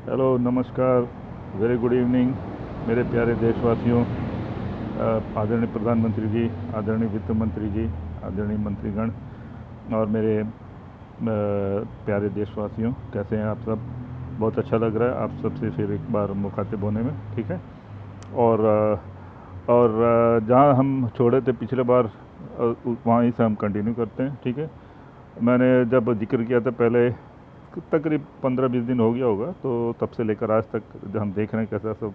Hello, नमस्कार, very good evening मेरे प्यारे देशवासियों। आदरणीय प्रधानमंत्री जी, आदरणीय वित्त मंत्री जी, आदरणीय मंत्रीगण और मेरे प्यारे देशवासियों, कैसे हैं आप सब? बहुत अच्छा लग रहा है आप सबसे फिर एक बार मुखातिब होने में, ठीक है। और जहाँ हम छोड़े थे पिछले बार, वहीं से हम कंटिन्यू करते हैं, ठीक है। मैंने जब जिक्र किया था पहले, तकरीब 15-20 दिन हो गया होगा, तो तब से लेकर आज तक जो हम देख रहे हैं कैसा सब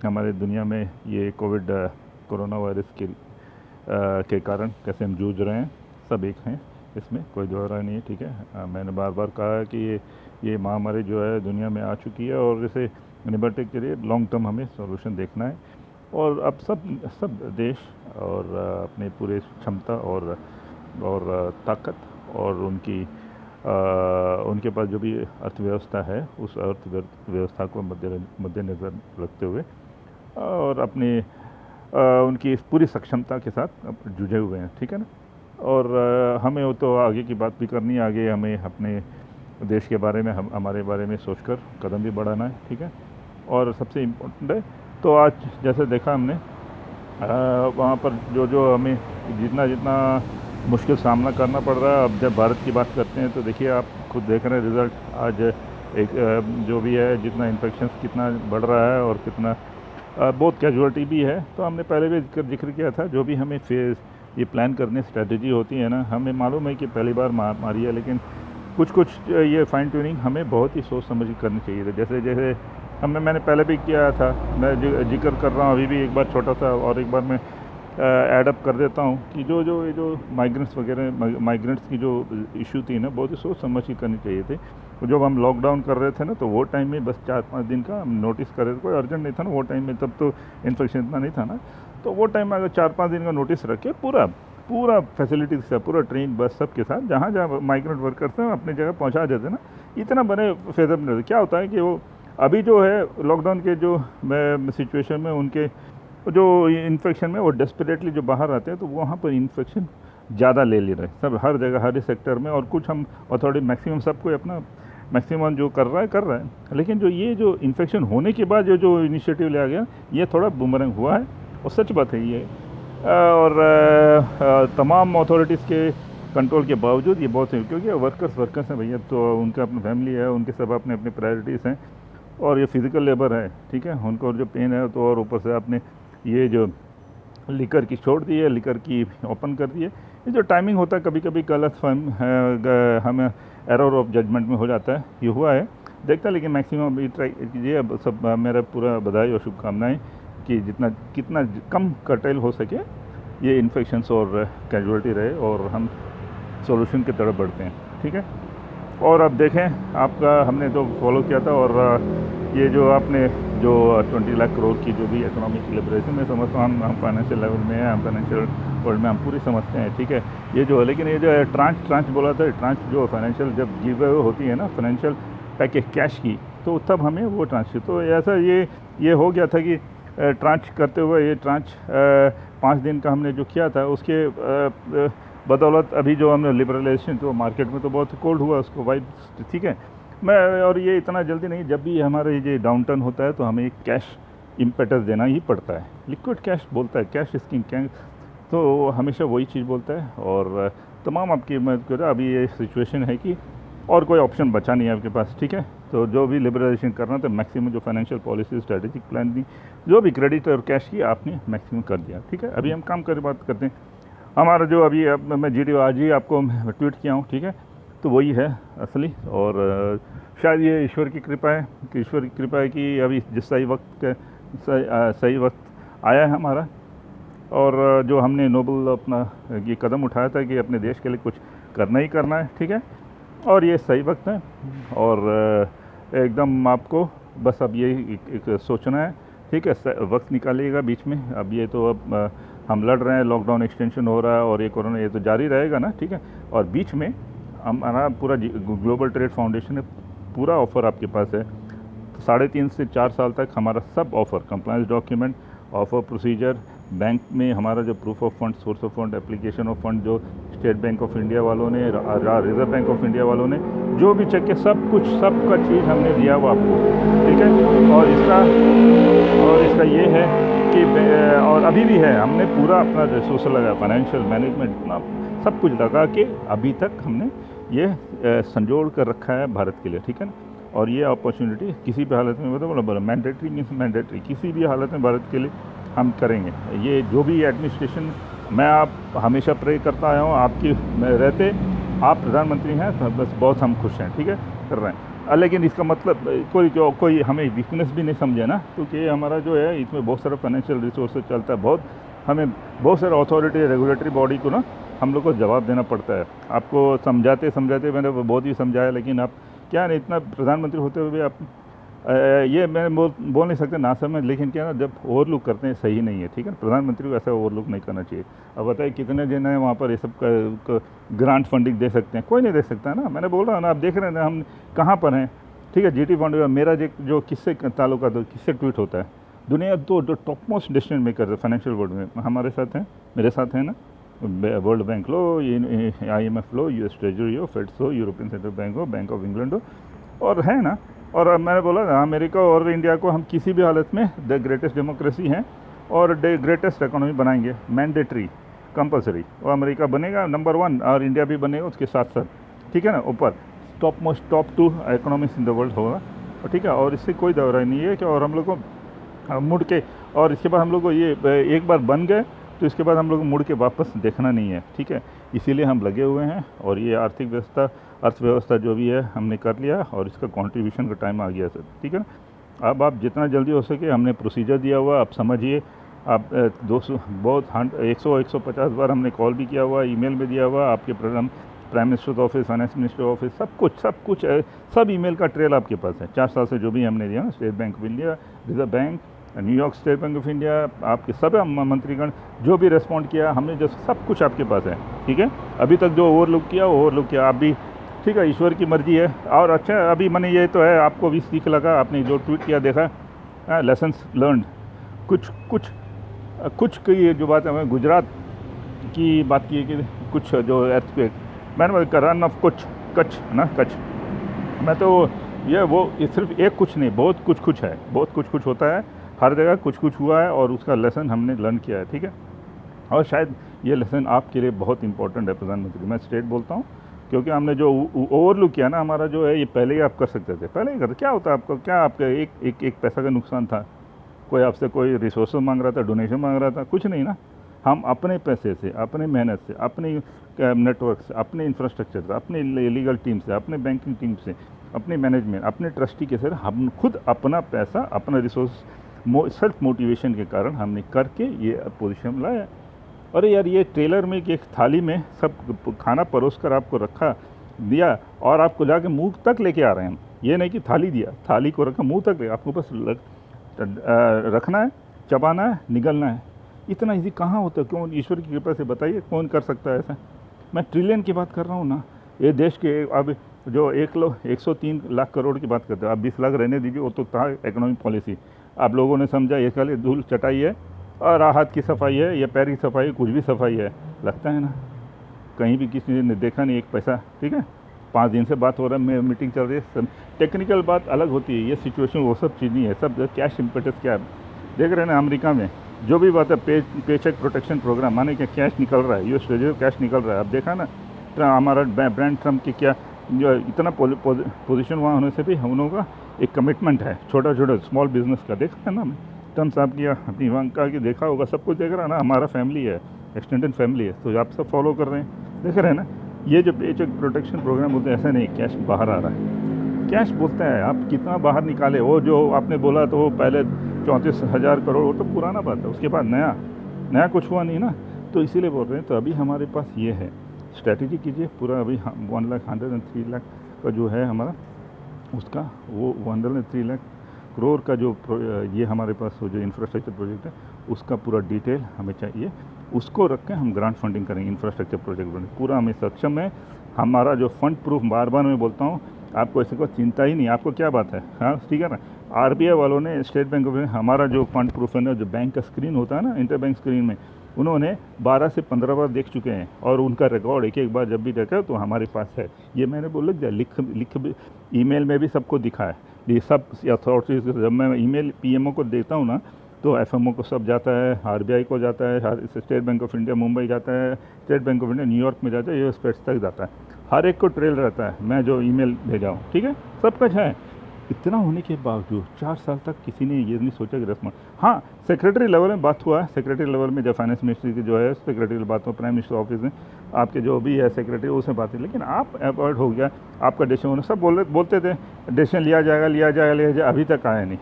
हमारे दुनिया में ये कोविड कोरोना वायरस के कारण कैसे हम जूझ रहे हैं। सब एक हैं, इसमें कोई दो राय नहीं है, ठीक है। मैंने बार बार कहा है कि ये महामारी जो है दुनिया में आ चुकी है और इसे निपटने के लिए लॉन्ग टर्म हमें सॉल्यूशन देखना है। और अब सब सब देश और अपने पूरे क्षमता और ताकत और उनके पास जो भी अर्थव्यवस्था है, उस अर्थव्यवस्था को मद्देनज़र रखते हुए और अपने उनकी इस पूरी सक्षमता के साथ जुझे हुए हैं, ठीक है ना। और हमें वो तो आगे की बात भी करनी है, आगे हमें अपने देश के बारे में हमारे बारे में सोचकर कदम भी बढ़ाना है, ठीक है। और सबसे इम्पोर्टेंट है, तो आज जैसे देखा हमने वहाँ पर जो हमें जितना जितना मुश्किल सामना करना पड़ रहा है। अब जब भारत की बात करते हैं तो देखिए, आप खुद देख रहे हैं रिज़ल्ट आज एक जो भी है, जितना इन्फेक्शन कितना बढ़ रहा है और कितना बहुत कैजुअलिटी भी है। तो हमने पहले भी जिक्र किया था, जो भी हमें फेस ये प्लान करने स्ट्रेटजी होती है ना, हमें मालूम है कि पहली बार मारी है, लेकिन कुछ कुछ ये फाइन ट्यूनिंग हमें बहुत ही सोच समझ के करनी चाहिए थी। जैसे जैसे मैंने पहले भी किया था, मैं जिक्र कर रहा हूँ अभी भी एक बार छोटा सा, और एक बार मैं एडअप कर देता हूँ कि जो माइग्रेंट्स वगैरह, माइग्रेंट्स की जो इशू थी ना, बहुत ही सोच समझ के करनी चाहिए थी। जब हम लॉकडाउन कर रहे थे ना, तो वो टाइम में बस 4-5 दिन का हम नोटिस कर रहे थे, कोई अर्जेंट नहीं था ना वो टाइम में, तब तो इन्फेक्शन इतना नहीं था ना। तो वो टाइम में अगर 4-5 दिन का नोटिस रखे, पूरा पूरा फैसिलिटीज़ से पूरा ट्रेन बस सब के साथ जहाँ जहाँ माइग्रेंट वर्कर्स हैं अपनी जगह पहुँचा देते ना, इतना बड़े फेदअप नहीं होते। क्या होता है कि वो अभी जो है लॉकडाउन के जो सिचुएशन में उनके जो इन्फेक्शन में वो डेस्परेटली जो बाहर आते हैं, तो वहाँ पर इन्फेक्शन ज़्यादा ले रहे हैं सब, हर जगह हर सेक्टर में। और कुछ हम अथॉरिटी मैक्सिमम सबको अपना मैक्सिमम जो कर रहा है, लेकिन जो इन्फेक्शन होने के बाद जो इनिशिएटिव लिया गया, ये थोड़ा बूमरैंग हुआ है। और सच बात है ये। और तमाम अथॉरिटीज़ के कंट्रोल के बावजूद ये बहुत है, क्योंकि वर्कर्स हैं भैया, तो उनका अपनी फैमिली है, उनके सब अपने अपने प्रायोरिटीज़ हैं। और ये फिज़िकल लेबर है, ठीक है, उनको जो पेन है, तो और ऊपर से आपने ये जो लिकर की छोड़ दी है, लिकर की ओपन कर दी है। ये जो टाइमिंग होता है कभी कभी गलत हमें एरर ऑफ जजमेंट में हो जाता है, ये हुआ है देखता है। लेकिन मैक्सिमम ट्राई कीजिए। अब सब मेरा पूरा बधाई और शुभकामनाएं कि कितना कम कर्टेल हो सके ये इन्फेक्शंस और कैजुअलिटी रहे, और हम सॉल्यूशन की तरफ बढ़ते हैं, ठीक है। और अब देखें, आपका हमने तो फॉलो किया था, और ये जो आपने जो 20 लाख करोड़ की जो भी इकोनॉमिक लिबरेशन में समझता हूँ, हम फाइनेंशियल लेवल में हैं, हम फाइनेंशियल वर्ल्ड में हम पूरी समझते हैं, ठीक है। ये जो है, लेकिन ये जो है ट्रांच बोला था, ट्रांच जो फाइनेंशियल जब गिव अवे होती है ना, फाइनेंशियल पैकेज कैश की, तो तब हमें वो ट्रांच, तो ऐसा ये हो गया था कि ट्रांच करते हुए ये ट्रांच 5 दिन का हमने जो किया था, उसके बदौलत अभी जो हमने लिबरलाइजेशन, तो मार्केट में तो बहुत कोल्ड हुआ उसको वाइब, ठीक है। मैं और ये इतना जल्दी नहीं, जब भी हमारा ये डाउन टर्न होता है तो हमें एक कैश इम्पेटस देना ही पड़ता है। लिक्विड कैश बोलता है, कैश इज किंग, कैश, तो हमेशा वही चीज़ बोलता है। और तमाम आपकी मदद कर, अभी ये सिचुएशन है कि और कोई ऑप्शन बचा नहीं है आपके पास, ठीक है। तो जो भी लिबरलाइजेशन करना था, मैक्सिमम जो फाइनेंशियल पॉलिसी, स्ट्रेटेजिक प्लान थी, जो भी क्रेडिट और कैश की, आपने मैक्सिमम कर दिया, ठीक है। अभी हम काम कर बात करते हैं हमारा जो अभी, अब मैं जी आज ही आपको ट्वीट किया हूँ, ठीक है। तो वही है असली, और शायद ये ईश्वर की कृपा है, कि ईश्वर की कृपा है कि अभी जिस सही वक्त आया है हमारा। और जो हमने नोबल अपना ये कदम उठाया था कि अपने देश के लिए कुछ करना ही करना है, ठीक है। और ये सही वक्त है, और एकदम आपको बस अब ये एक सोचना है, ठीक है। वक्त निकालिएगा बीच में। अब ये तो अब हम लड़ रहे हैं, लॉकडाउन एक्सटेंशन हो रहा है, और ये कोरोना ये तो जारी रहेगा ना, ठीक है। और बीच में हमारा पूरा ग्लोबल ट्रेड फाउंडेशन है, पूरा ऑफ़र आपके पास है। 3.5 से 4 साल तक हमारा सब offer, compliance document, offer procedure, bank में हमारा जो proof of fund, source of fund, application of fund, जो स्टेट बैंक ऑफ इंडिया वालों ने, रिज़र्व बैंक ऑफ इंडिया वालों ने जो भी चेक है सब कुछ सबका चीज़ हमने दिया हुआ आपको, ठीक है। और इसका ये है कि और अभी भी है, हमने पूरा अपना रिसोर्स लगा, फाइनेंशियल मैनेजमेंट अपना सब कुछ लगा के अभी तक हमने ये संजोड़ कर रखा है भारत के लिए, ठीक है ना। और ये अपॉर्चुनिटी किसी भी हालत में मतलब मैंडेटरी मीन्स मैंडेटरी, किसी भी हालत में भारत के लिए हम करेंगे। ये जो भी एडमिनिस्ट्रेशन, मैं आप हमेशा प्रे करता आया हूँ आपकी रहते, आप प्रधानमंत्री हैं तो बस बहुत हम खुश हैं, ठीक है, कर रहे हैं। लेकिन इसका मतलब कोई हमें वीकनेस भी नहीं समझे ना, क्योंकि हमारा जो है इसमें बहुत सारा फाइनेंशियल रिसोर्सेज चलता है, बहुत हमें बहुत सारे अथॉरिटी रेगुलेटरी बॉडी को ना हम लोग को जवाब देना पड़ता है। आपको समझाते समझाते मैंने बहुत ही समझाया, लेकिन आप क्या नहीं, इतना प्रधानमंत्री होते हुए भी आप ये मैं बोल नहीं सकते ना समझ, लेकिन क्या ना जब ओवरलुक करते हैं सही नहीं है, ठीक है। प्रधानमंत्री को ऐसा ओवरलुक नहीं करना चाहिए। अब बताइए कितने जन हैं वहाँ पर ये सब ग्रांट फंडिंग दे सकते हैं, कोई नहीं दे सकता ना। मैंने बोल रहा हूँ ना, आप देख रहे हैं ना हम कहाँ पर हैं, ठीक है। जीटी फंड मेरा जो किससे ताल्लुका तो किससे ट्वीट होता है, दुनिया तो जो टॉप मोस्ट डिसीजन मेकर है फाइनेंशियल वर्ल्ड में हमारे साथ हैं, मेरे साथ हैं ना। वर्ल्ड बैंक लो, IMF लो, US ट्रेजरी हो, फेड्स हो, यूरोपियन सेंट्रल बैंक हो, बैंक ऑफ इंग्लैंड हो, और है ना। और मैंने बोला ना अमेरिका और इंडिया को हम किसी भी हालत में द ग्रेटेस्ट डेमोक्रेसी हैं और द ग्रेटेस्ट इकोनॉमी बनाएंगे, मैंडेटरी कंपलसरी। और अमेरिका बनेगा नंबर 1 और इंडिया भी बनेगा उसके साथ साथ, ठीक है ना, ऊपर top 2 economies in the world होगा, ठीक है। और इससे कोई दौरा नहीं है कि और हम लोग को मुड़ के, और इसके बाद हम लोग को ये एक बार बन गए तो इसके बाद हम लोग को मुड़ के वापस देखना नहीं है, ठीक है। इसीलिए हम लगे हुए हैं और ये अर्थव्यवस्था जो भी है हमने कर लिया और इसका कंट्रीब्यूशन का टाइम आ गया सर, ठीक है ना। अब आप जितना जल्दी हो सके, हमने प्रोसीजर दिया हुआ, आप समझिए। आप 200 बहुत 150 बार हमने कॉल भी किया हुआ, ईमेल में दिया हुआ, आपके prime minister office, finance minister office, सब कुछ सब ईमेल का ट्रेल आपके पास है। 4 साल से जो भी हमने दिया ना, state bank of India, reserve bank, New York state bank of India, आपके सब मंत्रीगण जो भी रिस्पॉन्ड किया हमने, जो सब कुछ आपके पास है, ठीक है। अभी तक जो ओवरलुक किया आप भी, ठीक है, ईश्वर की मर्जी है। और अच्छा अभी मैंने ये तो है, आपको भी सीख लगा, आपने जो ट्वीट किया देखा, लेसन्स लर्नड, कुछ की जो बात है, मैं गुजरात की बात की कि कुछ जो एर्थक्वेक, मैंने रन ऑफ कच्छ, मैं तो ये सिर्फ एक कुछ नहीं, बहुत कुछ है, बहुत कुछ होता है, हर जगह कुछ हुआ है और उसका लेसन हमने लर्न किया है, ठीक है। और शायद ये लेसन आपके लिए बहुत इंपॉर्टेंट है प्रधानमंत्री, मैं स्टेट बोलता हूँ, क्योंकि हमने जो ओवरलुक किया ना हमारा जो है, ये पहले ही आप कर सकते थे, पहले ही करते। क्या होता आपको, क्या आपका एक पैसा का नुकसान था, कोई आपसे कोई रिसोर्स मांग रहा था, डोनेशन मांग रहा था, कुछ नहीं ना। हम अपने पैसे से, अपने मेहनत से, अपने नेटवर्क से, अपने इंफ्रास्ट्रक्चर से, अपने लीगल टीम से, अपने बैंकिंग टीम से, अपने मैनेजमेंट, अपने ट्रस्टी के सर, हम खुद अपना पैसा, अपना रिसोर्स, सेल्फ मोटिवेशन के कारण हमने करके ये पोजीशन लाया। अरे यार, ये ट्रेलर में एक थाली में सब खाना परोस कर आपको दिया और आपको जाके मुंह तक लेके आ रहे हैं हम। ये नहीं कि थाली दिया, थाली को रखा मुंह तक ले, आपको बस रखना है, चबाना है, निगलना है। इतना इजी कहाँ होता है? क्यों? ईश्वर की कृपा से बताइए कौन कर सकता है ऐसा? मैं ट्रिलियन की बात कर रहा हूँ ना। ये देश के अब जो 103 लाख करोड़ की बात करते हैं, आप 20 लाख रहने दीजिए, वो तो था इकोनॉमिक पॉलिसी। आप लोगों ने समझा ये खाली धूल चटाई है और हाथ की सफाई है या पैर की सफाई, कुछ भी सफाई है, लगता है ना। कहीं भी किसी ने देखा नहीं एक पैसा, ठीक है। 5 दिन से बात हो रहा है, मीटिंग चल रही है, सब टेक्निकल बात अलग होती है, ये सिचुएशन वो सब चीज़ नहीं है। सब कैश इम्पेटस क्या है, देख रहे हैं ना अमेरिका में जो भी बात है, पे चेक प्रोटेक्शन प्रोग्राम, माने क्या कैश निकल रहा है, US रिजर्व कैश निकल रहा है। अब देखा ना हमारा ब्रांड ट्रम्प की क्या जो इतना पोजीशन वहाँ होने से भी हम लोगों का एक कमिटमेंट है, छोटा स्मॉल बिजनेस का। देखा है ना ट्रम्प साहब की, अपनी इवांका की, देखा होगा, सब कुछ देख रहा है ना। हमारा फैमिली है, एक्सटेंडेड फैमिली है, तो आप सब फॉलो कर रहे हैं, देख रहे हैं ना। ये जो पे चेक प्रोटेक्शन प्रोग्राम बोलते हैं, ऐसा नहीं कैश बाहर आ रहा है। कैश बोलते हैं आप कितना बाहर निकाले, वो जो आपने बोला तो वो पहले 34,000 करोड़, वो तो पुराना बात है, उसके बाद नया कुछ हुआ नहीं ना, तो इसीलिए बोल रहे हैं। तो अभी हमारे पास ये है, स्ट्रैटेजी कीजिए पूरा। अभी 103 लाख का जो है हमारा, उसका वो 103 लाख करोड़ का जो ये हमारे पास जो इंफ्रास्ट्रक्चर प्रोजेक्ट है, उसका पूरा डिटेल हमें चाहिए। उसको रख के हम ग्रांट फंडिंग करेंगे, इंफ्रास्ट्रक्चर प्रोजेक्ट बने पूरा हमें सक्षम है। हमारा जो फंड प्रूफ, बार बार मैं बोलता हूँ, आपको ऐसे कोई चिंता ही नहीं। आपको क्या बात है, हाँ ठीक है ना। RBI वालों ने, स्टेट बैंक ऑफ इंडिया, हमारा जो फंड प्रूफ है ना, जो बैंक का स्क्रीन होता है ना, इंटर बैंक स्क्रीन में, उन्होंने 12 से 15 बार देख चुके हैं और उनका रिकॉर्ड एक एक बार जब भी देखा तो हमारे पास है। ये मैंने बोल दिया, लिख भी ईमेल में भी सबको दिखा है। ये सब अथॉरिटीज़, जब मैं ईमेल पीएमओ को देता हूँ ना, तो एफएमओ को सब जाता है, आरबीआई को जाता है, state bank of India Mumbai जाता है, state bank of India New York में जाता है, यूएस फेड्स तक जाता है। हर एक को ट्रेल रहता है मैं जो ईमेल भेजा हूँ, ठीक है, सब कुछ है। इतना होने के बावजूद 4 साल तक किसी ने ये नहीं सोचा कि रेस्पॉन्ड। हाँ, सेक्रेटरी लेवल में बात हुआ है, सेक्रेटरी लेवल में जब फाइनेंस मिनिस्ट्री की जो है सेक्रेटरी बात हो, प्राइम मिनिस्टर ऑफिस में आपके जो भी है सेक्रेटरी उसमें बात है, लेकिन आप अवॉइड हो गया। आपका डिसीजन सब बोलते थे डिसीजन लिया जाएगा, अभी तक आया नहीं।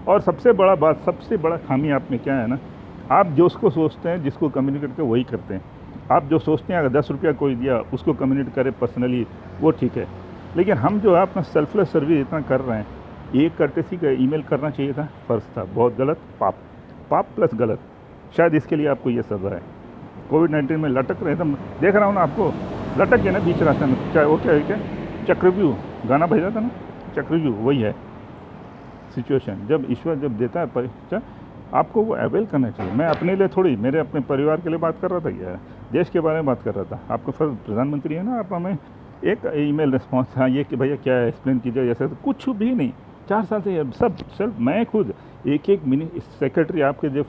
और सबसे बड़ा बात, सबसे बड़ा खामी आप में क्या है ना, आप जो उसको सोचते हैं, जिसको कम्युनिकेट करते वही करते हैं। आप जो सोचते हैं अगर 10 रुपया कोई दिया उसको कम्युनिकेट करे पर्सनली, वो ठीक है, लेकिन हम जो है अपना सेल्फलेस सर्विस इतना कर रहे हैं। एक कर्टेसी का ईमेल करना चाहिए था, फ़र्ज था, बहुत गलत, पाप प्लस गलत, शायद इसके लिए आपको ये सज़ा है। कोविड-19 में लटक रहे एकदम, देख रहा हूँ ना आपको, लटक गए ना बीच रास्ते में, क्या वो क्या चक्रव्यूह गाना भेजा था ना, चक्रव्यूह वही है सिचुएशन। जब ईश्वर जब देता है परीक्षा, आपको वो अवेल करना चाहिए। मैं अपने लिए थोड़ी, मेरे अपने परिवार के लिए बात कर रहा था, क्या देश के बारे में बात कर रहा था। आपको फर्ज प्रधानमंत्री है ना, आप हमें एक ईमेल रिस्पॉन्स, हाँ ये कि भैया क्या है एक्सप्लेन कीजिए, जैसे तो कुछ भी नहीं। 4 साल से सब सेल्फ, मैं खुद एक मिनी सेक्रेटरी आपके जो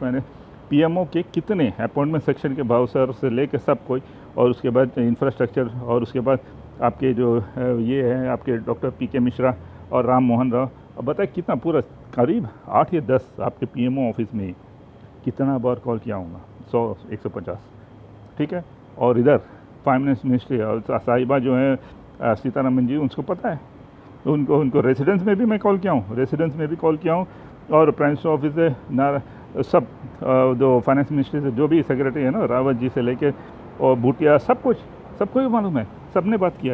पीएमओ के कितने अपॉइंटमेंट सेक्शन के भाव सर से लेकर सब कोई, और उसके बाद इंफ्रास्ट्रक्चर, और उसके बाद आपके जो ये है आपके डॉक्टर पीके मिश्रा और राम मोहन राव, अब बताए कितना पूरा करीब 8 या 10 आपके पीएमओ ऑफिस में कितना बार कॉल किया होगा, 100 150, ठीक है। और इधर फाइनेंस मिनिस्ट्री और साहिबा जो है सीतारमन जी, उनको पता है, उनको रेसिडेंस में भी मैं कॉल किया हूँ, और प्राइम मिनिस्टर ऑफिस से ना सब जो फाइनेंस मिनिस्ट्री से जो भी सेक्रेटरी है ना, रावत जी से लेके और भूटिया, सबको ही मालूम है, सब ने बात किया है।